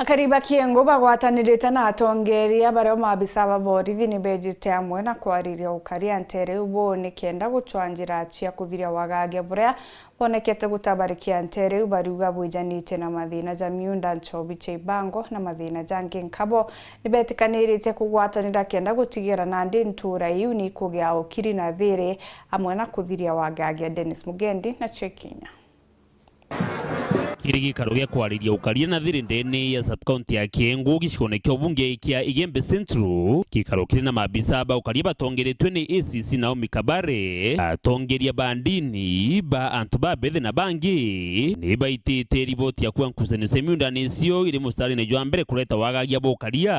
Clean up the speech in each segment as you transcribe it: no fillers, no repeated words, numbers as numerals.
Akariba Kiengo bagwatanirite na atongeria bario maabisa ba borithi ni bejite hamwe na kwariria ukaria ntere ubo ni kenda gucwanjira cia kuthiria wagagia buria bonekete gutabarikia ntere bariuga bwijanite na mathina ja miunda nchobi cha Ibango na mathina jangi nkabo nibetikanirite kugwatanira kenda gutigira na ndi ntura iu ni kugia ukiri na thiri hamwe na kuthiria wagagia. Dennis Mugendi na Chekinya. Gikaro gya kwariria ukaria na thiri ndene ya subcounty ya Kiengo gicikone kya ubunge kya Igembe Central. Gikaro kiri na maabisa ba ukaria batongeretwe ni ACC Naomi Kabare, atongeria bandini ba antu ba bethe na bangi ni baitite riboti ya kwankusanya semiunda nisio iri mustari ne jwa mbere kureta wagagia bo ukaria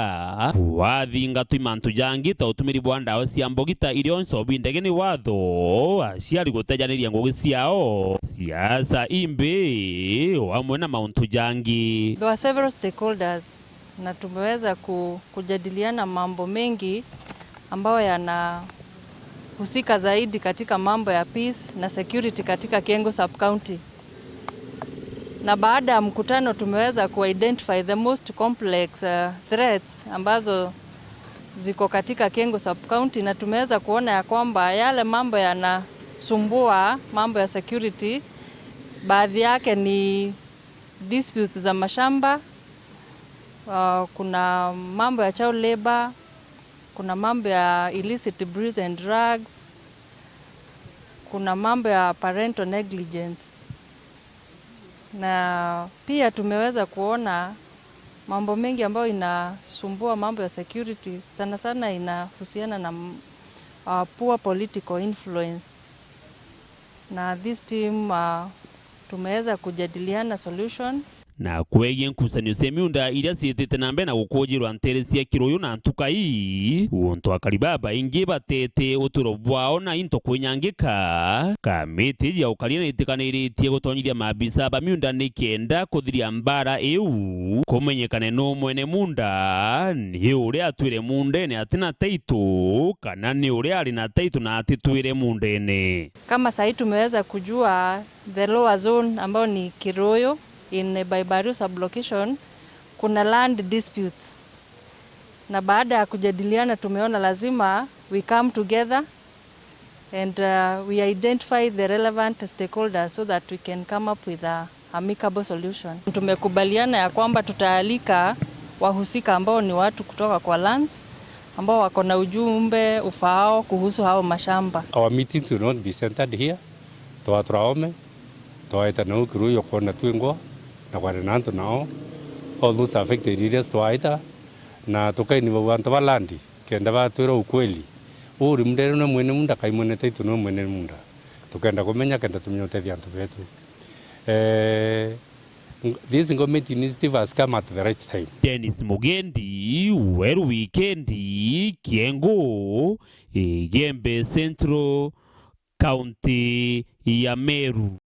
wathinga tuimantu jangi ta utumiri bwa ndawa cia mbogita irio nsobi ndege ni watho aciari gutejaniria ngugi ciao siasa imbe hamwe na mauntu jangi. There were several stakeholders na tumeweza kujadiliana mambo mengi ambayo yanahusika zaidi katika mambo ya peace na security katika Kiengo sub-county. Na baada ya mkutano tumeweza identify the most complex threats ambazo ziko katika Kiengo sub-county, na tumeweza kuona ya kwamba yale mambo yanasumbua mambo ya security, baadhi yake ni disputes za mashamba, kuna mambo ya child labor, kuna mambo ya illicit breeds and drugs, kuna mambo ya parental negligence. Na pia tumeweza kuona mambo mengi ambayo inasumbua mambo ya security, sana sana inahusiana na poor political influence. Na this team tumeweza kujadiliana solution na kwegi nkusanyo semiunda iria ciitite na mbere na gukujirwa ntere cia kiruyu na ntukai untu akaribaba ingi batete uturo bwao na into kwinyangika. Kamiti ya ukaria ni itikaniritie gutonyithia maabisa ba miunda ni kenda kuthiria mbara iu kumenyekane no mwene munda ni uria atwire mundene atina taitu kana ni uria ari na taitu na atitwire mundene. Kama sasa tumeweza kujua the lower zone ambao ni Kiruyu in Baibaru sublocation kuna land disputes, na baada ya kujadiliana tumeona lazima we come together and we identify the relevant stakeholders so that we can come up with a amicable solution. Tumekubaliana ya kwamba tutaalika wahusika ambao ni watu kutoka kwa lands ambao wako na ujumbe ufaao kuhusu hao mashamba. Our meetings will not be centered here. Twatraome twaita no Kiruyu kona twingwa na kwa nanto nao all those affected areas twaita na tukaini bantu balandi kenda batwira ukweli uri mundere na mwene munda kaimone taitu no mwene munda tukenda kumenya kenda tumyote vyantu betu. This government initiative has come at the right time. Dennis Mugendi, Weru Wikendi, Kiengo, Igembe Central, County ya Meru.